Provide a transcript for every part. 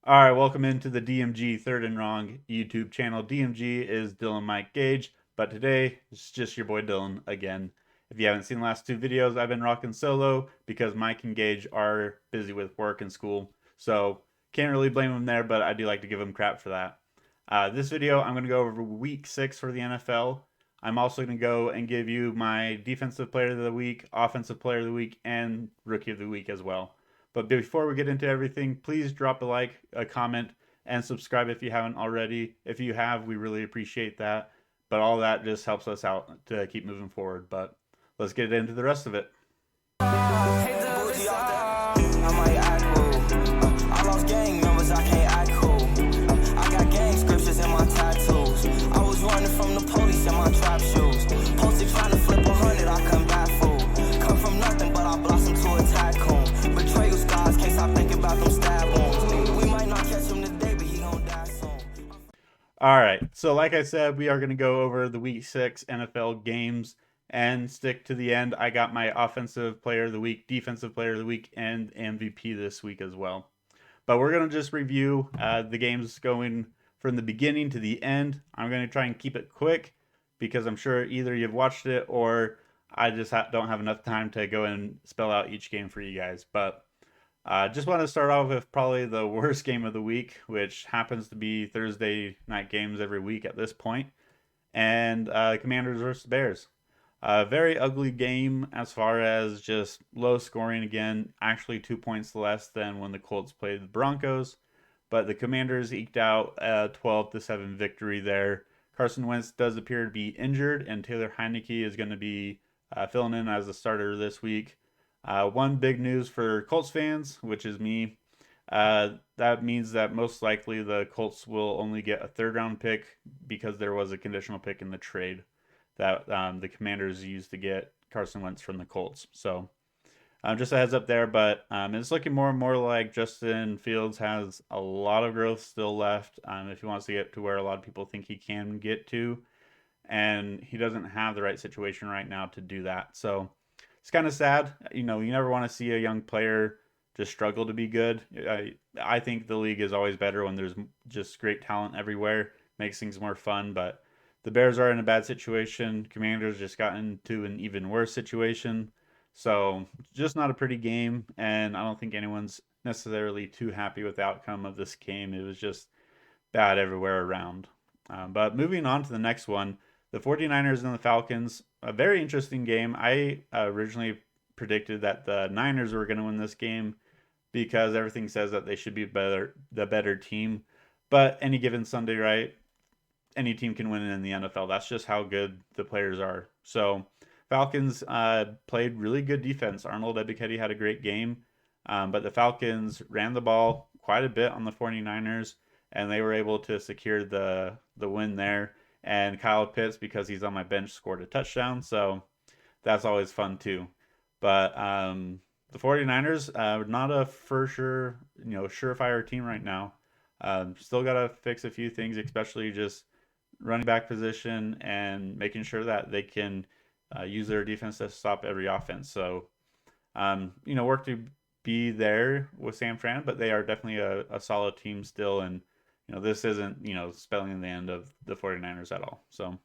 All right, welcome into the DMG Third and Wrong YouTube channel. DMG is Dylan Mike Gage, but today it's just your boy Dylan again. If you haven't seen the last two videos, I've been rocking solo because Mike and Gage are busy with work and school. So can't really blame them there, but I do like to give them crap for that. This video, I'm going to go over week 6 for the NFL. I'm also going to go and give you my defensive player of the week, offensive player of the week, and rookie of the week as well. But before we get into everything, please drop a like, a comment, and subscribe if you haven't already. If you have, we really appreciate that. But all that just helps us out to keep moving forward. But let's get into the rest of it. From the police in my trap shoes. Posted trying to flip 100, I come back full. Come from nothing, but I blossom to a tycoon. Betrayal scars, case I think about them stab wounds. We might not catch him today, but he gon' die soon. All right. So, like I said, we are going to go over the week 6 NFL games and stick to the end. I got my offensive player of the week, defensive player of the week, and MVP this week as well. But we're going to just review the games going from the beginning to the end. I'm going to try and keep it quick because I'm sure either you've watched it or I just don't have enough time to go and spell out each game for you guys. But just want to start off with probably the worst game of the week, which happens to be Thursday night games every week at this point, and Commanders versus Bears. A very ugly game as far as just low scoring again, actually 2 points less than when the Colts played the Broncos. But the Commanders eked out a 12-7 victory there. Carson Wentz does appear to be injured, and Taylor Heinicke is going to be filling in as the starter this week. One big news for Colts fans, which is me, that means that most likely the Colts will only get a third round pick because there was a conditional pick in the trade that the Commanders used to get Carson Wentz from the Colts. So just a heads up there, but it's looking more and more like Justin Fields has a lot of growth still left if he wants to get to where a lot of people think he can get to. And he doesn't have the right situation right now to do that. So it's kind of sad. You know, you never want to see a young player just struggle to be good. I think the league is always better when there's just great talent everywhere. Makes things more fun, but the Bears are in a bad situation. Commanders just got into an even worse situation. So just not a pretty game, and I don't think anyone's necessarily too happy with the outcome of this game. It was just bad everywhere around. But moving on to the next one, the 49ers and the Falcons, a very interesting game. I originally predicted that the Niners were going to win this game because everything says that they should be the better team. But any given Sunday, right? Any team can win in the NFL. That's just how good the players are. So Falcons played really good defense. Arnold Ebiketie had a great game, but the Falcons ran the ball quite a bit on the 49ers, and they were able to secure the win there. And Kyle Pitts, because he's on my bench, scored a touchdown, so that's always fun too. But the 49ers not a for sure, surefire team right now. Still got to fix a few things, especially just running back position and making sure that they can use their defense to stop every offense. So, work to be there with San Fran, but they are definitely a solid team still. And, this isn't, spelling the end of the 49ers at all. So,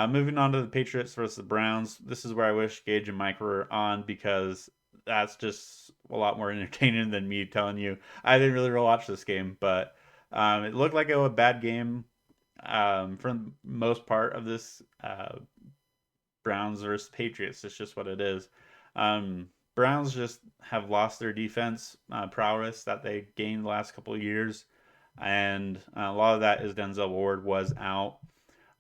moving on to the Patriots versus the Browns. This is where I wish Gage and Mike were on because that's just a lot more entertaining than me telling you. I didn't really watch this game, but it looked like a bad game for the most part of this Browns versus Patriots. It's just what it is. Browns just have lost their defense prowess that they gained the last couple of years, and a lot of that is Denzel Ward was out.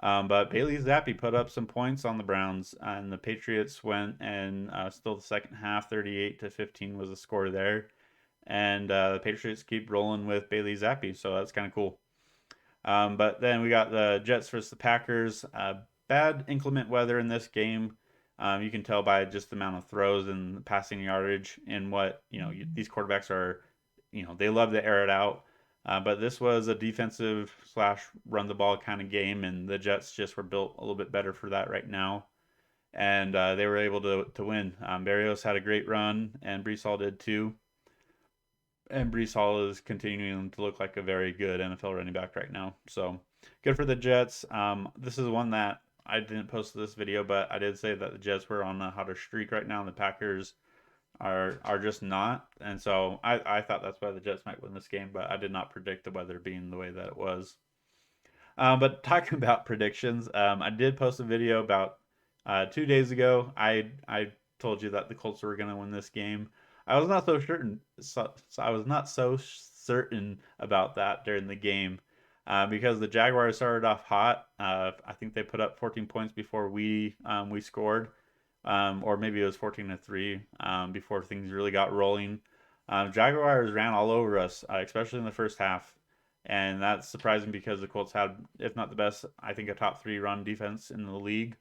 But Bailey Zappi put up some points on the Browns, and the Patriots went and still the second half, 38-15 was the score there, and the Patriots keep rolling with Bailey Zappi, so that's kind of cool. But then we got the Jets versus the Packers. Bad inclement weather in this game. You can tell by just the amount of throws and passing yardage and what these quarterbacks are. They love to air it out. But this was a defensive slash run the ball kind of game, and the Jets just were built a little bit better for that right now, and they were able to win. Berrios had a great run, and Brees Hall did too. And Brees Hall is continuing to look like a very good NFL running back right now. So good for the Jets. This is one that I didn't post this video, but I did say that the Jets were on a hotter streak right now, and the Packers are just not. And so I thought that's why the Jets might win this game, but I did not predict the weather being the way that it was. But talking about predictions, I did post a video about 2 days ago. I told you that the Colts were going to win this game. I was not so certain. So I was not so certain about that during the game because the Jaguars started off hot. I think they put up 14 points before we scored, or maybe it was 14-3 before things really got rolling. Jaguars ran all over us, especially in the first half. And that's surprising because the Colts had, if not the best, I think a top 3 run defense in the league.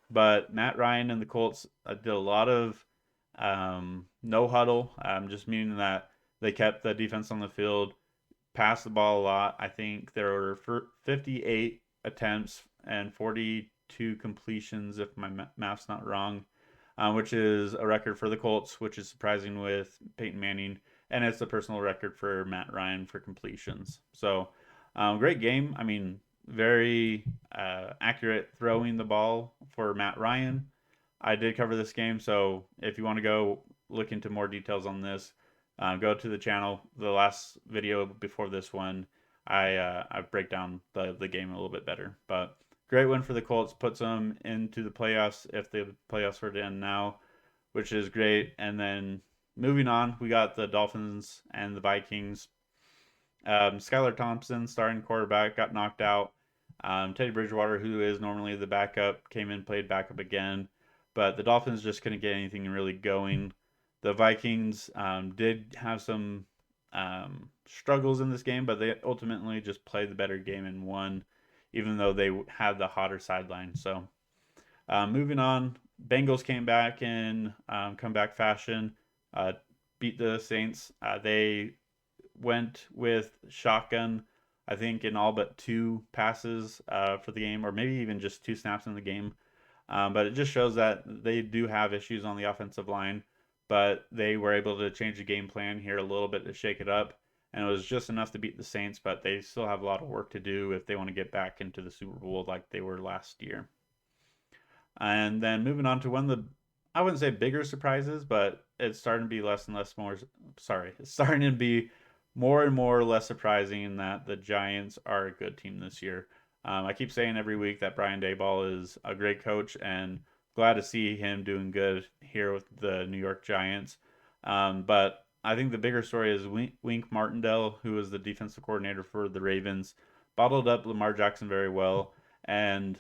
But Matt Ryan and the Colts did a lot of no huddle, just meaning that they kept the defense on the field, passed the ball a lot. I think there were 58 attempts and 42 completions, if my math's not wrong, which is a record for the Colts, which is surprising with Peyton Manning. And it's a personal record for Matt Ryan for completions. So, great game. I mean, very accurate throwing the ball for Matt Ryan. I did cover this game, so if you want to go look into more details on this, go to the channel. The last video before this one, I break down the game a little bit better. But great win for the Colts. Puts them into the playoffs if the playoffs were to end now, which is great. And then moving on, we got the Dolphins and the Vikings. Skylar Thompson, starting quarterback, got knocked out. Teddy Bridgewater, who is normally the backup, came in, played backup again. But the Dolphins just couldn't get anything really going. The Vikings did have some struggles in this game, but they ultimately just played the better game and won, even though they had the hotter sideline. So moving on, Bengals came back in comeback fashion. Beat the Saints. They went with shotgun, I think, in all but 2 passes for the game, or maybe even just 2 snaps in the game. But it just shows that they do have issues on the offensive line, but they were able to change the game plan here a little bit to shake it up. And it was just enough to beat the Saints, but they still have a lot of work to do if they want to get back into the Super Bowl like they were last year. And then moving on to one of the, I wouldn't say bigger surprises, but it's starting to be less and less more. Sorry, it's starting to be more and more less surprising that the Giants are a good team this year. I keep saying every week that Brian Daboll is a great coach, and glad to see him doing good here with the New York Giants. But I think the bigger story is Wink Martindale, who was the defensive coordinator for the Ravens, bottled up Lamar Jackson very well, and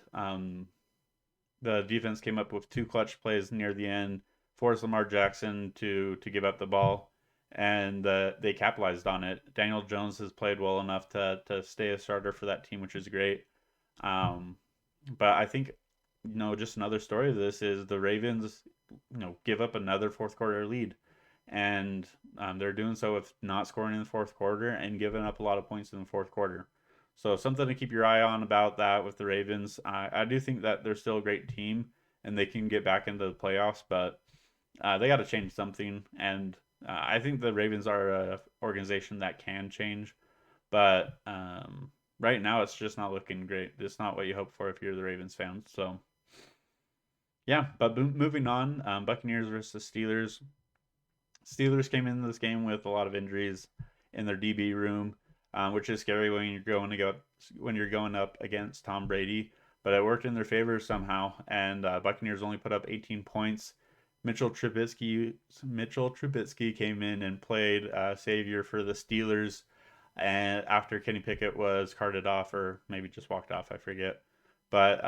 the defense came up with 2 clutch plays near the end, forced Lamar Jackson to give up the ball, and they capitalized on it. Daniel Jones has played well enough to stay a starter for that team, which is great. But I think, just another story of this is the Ravens, give up another fourth quarter lead. And they're doing so with not scoring in the fourth quarter and giving up a lot of points in the fourth quarter. So something to keep your eye on about that with the Ravens. I do think that they're still a great team and they can get back into the playoffs, but they got to change something. And I think the Ravens are an organization that can change, but right now it's just not looking great. It's not what you hope for if you're the Ravens fan. So yeah, but moving on, Buccaneers versus Steelers. Steelers came into this game with a lot of injuries in their DB room, which is scary when you're going up against Tom Brady. But it worked in their favor somehow, and Buccaneers only put up 18 points. Mitchell Trubisky came in and played savior for the Steelers, and after Kenny Pickett was carted off, or maybe just walked off, I forget. But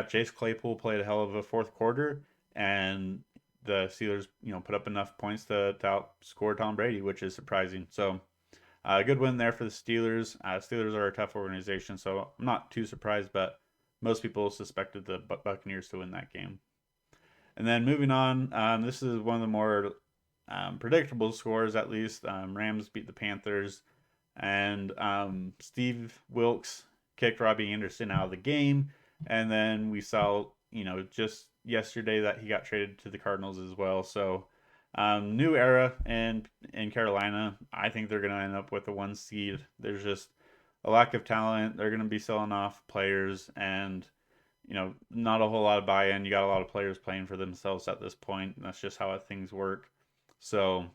Chase Claypool played a hell of a fourth quarter, and the Steelers, put up enough points to outscore Tom Brady, which is surprising. So, a good win there for the Steelers. Steelers are a tough organization, so I'm not too surprised, but most people suspected the Buccaneers to win that game. And then moving on, this is one of the more predictable scores, at least. Rams beat the Panthers, and Steve Wilks kicked Robbie Anderson out of the game. And then we saw, just yesterday that he got traded to the Cardinals as well. So New era in Carolina. I think they're going to end up with the 1 seed. There's just a lack of talent. They're going to be selling off players, and not a whole lot of buy-in. You got a lot of players playing for themselves at this point. And that's just how things work. So,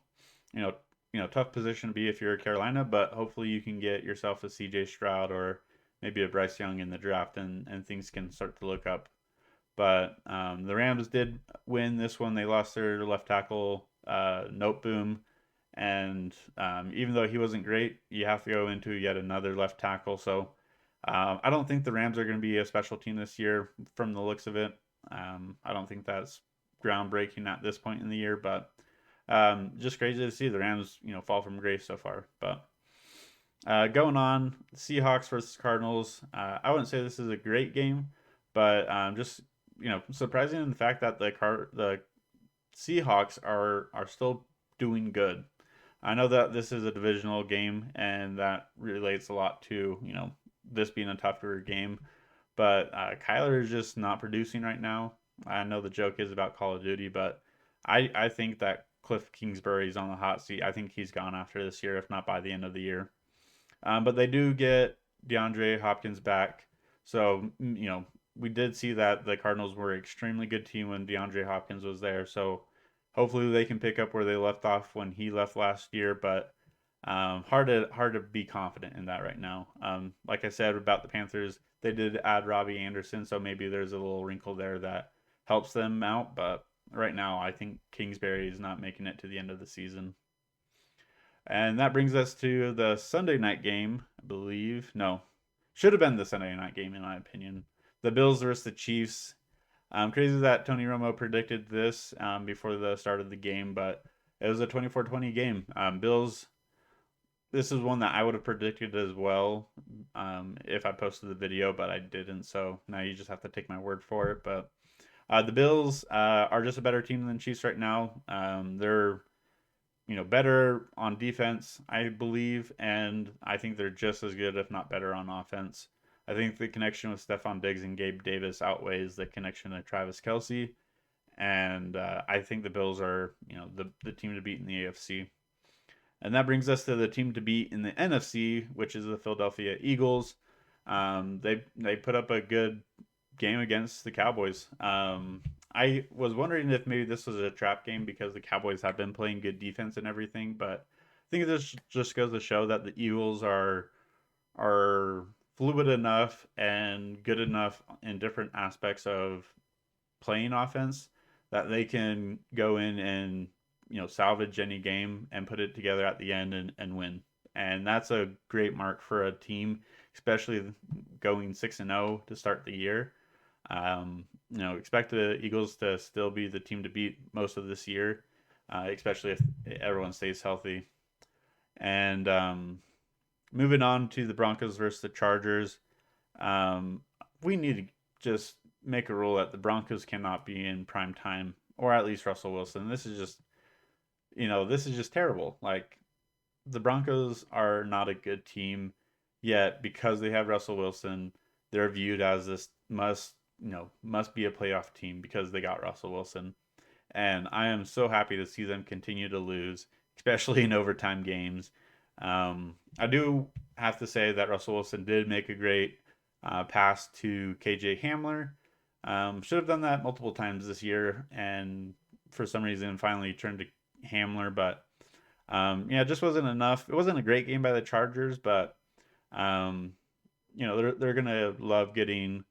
you know, tough position to be if you're Carolina, but hopefully you can get yourself a CJ Stroud or maybe a Bryce Young in the draft, and things can start to look up. But the Rams did win this one. They lost their left tackle, Noteboom, and even though he wasn't great, you have to go into yet another left tackle. So I don't think the Rams are going to be a special team this year from the looks of it. I don't think that's groundbreaking at this point in the year, but just crazy to see the Rams, fall from grace so far. But going on, Seahawks versus Cardinals. I wouldn't say this is a great game, but just surprising in the fact that the Seahawks are still doing good. I know that this is a divisional game, and that relates a lot to this being a tougher game. But Kyler is just not producing right now. I know the joke is about Call of Duty, but I think that Cliff Kingsbury is on the hot seat. I think he's gone after this year, if not by the end of the year. But they do get DeAndre Hopkins back. So, we did see that the Cardinals were an extremely good team when DeAndre Hopkins was there. So hopefully they can pick up where they left off when he left last year. But hard to be confident in that right now. Like I said about the Panthers, they did add Robbie Anderson, so maybe there's a little wrinkle there that helps them out. But right now, I think Kingsbury is not making it to the end of the season. And that brings us to the Sunday night game, I believe. No, should have been the Sunday night game, in my opinion. The Bills versus the Chiefs. Crazy that Tony Romo predicted this before the start of the game, but it was a 24-20 game. Bills, this is one that I would have predicted as well if I posted the video, but I didn't. So now you just have to take my word for it. But the Bills are just a better team than Chiefs right now. They're better on defense, I believe, and I think they're just as good, if not better, on offense. I think the connection with Stephon Diggs and Gabe Davis outweighs the connection to Travis Kelce, and I think the Bills are, the team to beat in the AFC. And that brings us to the team to beat in the NFC, which is the Philadelphia Eagles. They put up a good game against the Cowboys. I was wondering if maybe this was a trap game because the Cowboys have been playing good defense and everything, but I think this just goes to show that the Eagles are fluid enough and good enough in different aspects of playing offense that they can go in and salvage any game and put it together at the end and win. And that's a great mark for a team, especially going 6-0 to start the year. Expect the Eagles to still be the team to beat most of this year, especially if everyone stays healthy. And moving on to the Broncos versus the Chargers, we need to just make a rule that the Broncos cannot be in prime time, or at least Russell Wilson. This is just terrible. Like, the Broncos are not a good team, yet because they have Russell Wilson, they're viewed as this must be a playoff team because they got Russell Wilson. And I am so happy to see them continue to lose, especially in overtime games. I do have to say that Russell Wilson did make a great pass to KJ Hamler. Should have done that multiple times this year, and for some reason finally turned to Hamler. But it just wasn't enough. It wasn't a great game by the Chargers, but they're gonna love getting.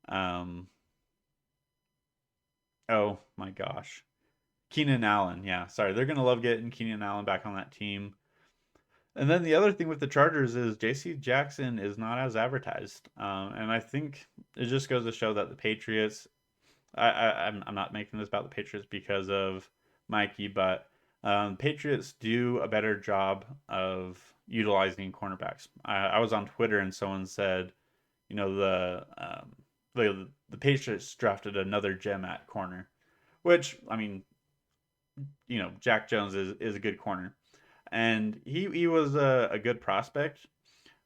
Oh my gosh, Keenan Allen. Yeah, sorry, they're gonna love getting Keenan Allen back on that team. And then the other thing with the Chargers is J.C. Jackson is not as advertised, and I think it just goes to show that the Patriots. I'm not making this about the Patriots because of Mikey, but Patriots do a better job of utilizing cornerbacks. I was on Twitter and someone said, the Patriots drafted another gem at corner, which, I mean, Jack Jones is a good corner. And he was a good prospect.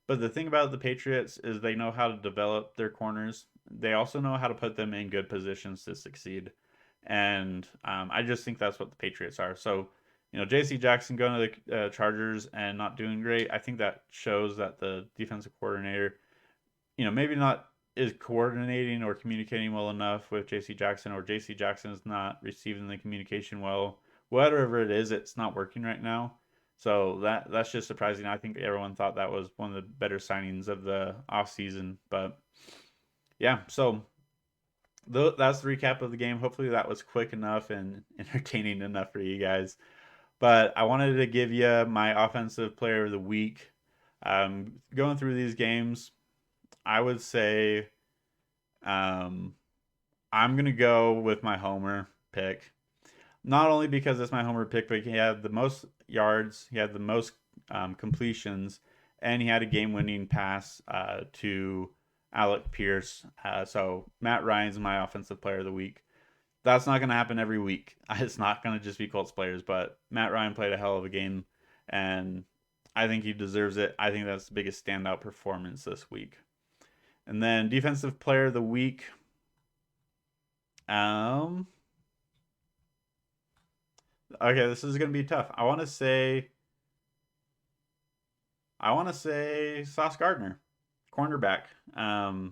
But the thing about the Patriots is they know how to develop their corners. They also know how to put them in good positions to succeed. And I just think that's what the Patriots are. So, J.C. Jackson going to the Chargers and not doing great, I think that shows that the defensive coordinator, maybe not is coordinating or communicating well enough with J.C. Jackson, or J.C. Jackson is not receiving the communication well. Whatever it is, it's not working right now. So that's just surprising. I think everyone thought that was one of the better signings of the offseason. But yeah, so that's the recap of the game. Hopefully that was quick enough and entertaining enough for you guys. But I wanted to give you my offensive player of the week. Going through these games, I would say I'm going to go with my homer pick. Not only because it's my homer pick, but he had the most yards, he had the most completions, and he had a game-winning pass to Alec Pierce. So Matt Ryan's my offensive player of the week. That's not going to happen every week. It's not going to just be Colts players, but Matt Ryan played a hell of a game, and I think he deserves it. I think that's the biggest standout performance this week. And then defensive player of the week. Okay, this is gonna be tough. I want to say Sauce Gardner, cornerback. I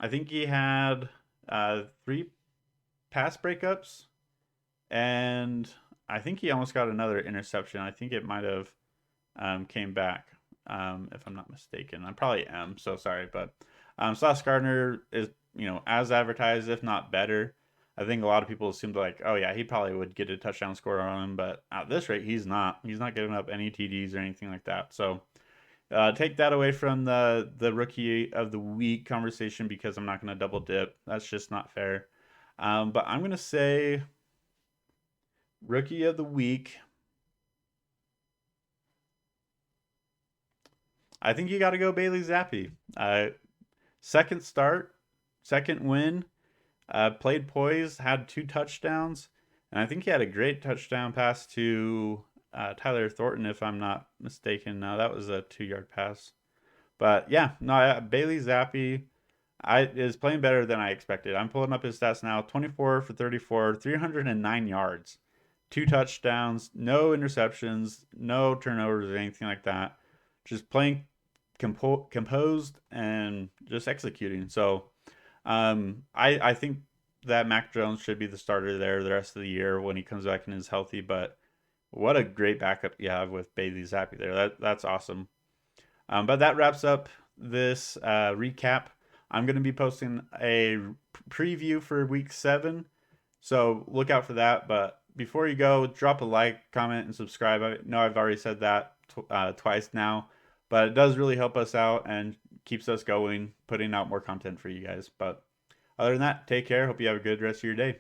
think he had 3 pass breakups, and I think he almost got another interception. I think it might have came back, if I'm not mistaken. I probably am, so sorry. But Sauce Gardner is, as advertised, if not better. I think a lot of people assumed like, oh yeah, he probably would get a touchdown score on him, but at this rate, he's not. He's not giving up any TDs or anything like that. So take that away from the rookie of the week conversation, because I'm not going to double dip. That's just not fair. But I'm going to say rookie of the week. I think you got to go Bailey Zappi. Second start, second win. Played poised, had 2 touchdowns, and I think he had a great touchdown pass to Tyler Thornton, if I'm not mistaken. No, that was a 2-yard pass. But yeah, no, Bailey Zappi is playing better than I expected. I'm pulling up his stats now: 24 for 34, 309 yards, 2 touchdowns, no interceptions, no turnovers or anything like that. Just playing composed and just executing. So I think that Mac Jones should be the starter there the rest of the year when he comes back and is healthy. But what a great backup you have with Bailey Zappi there. That's awesome. But that wraps up this recap. I'm going to be posting a preview for week 7, so look out for that. But before you go, drop a like, comment, and subscribe. I know I've already said that twice now, but it does really help us out and keeps us going, putting out more content for you guys. But other than that, take care. Hope you have a good rest of your day.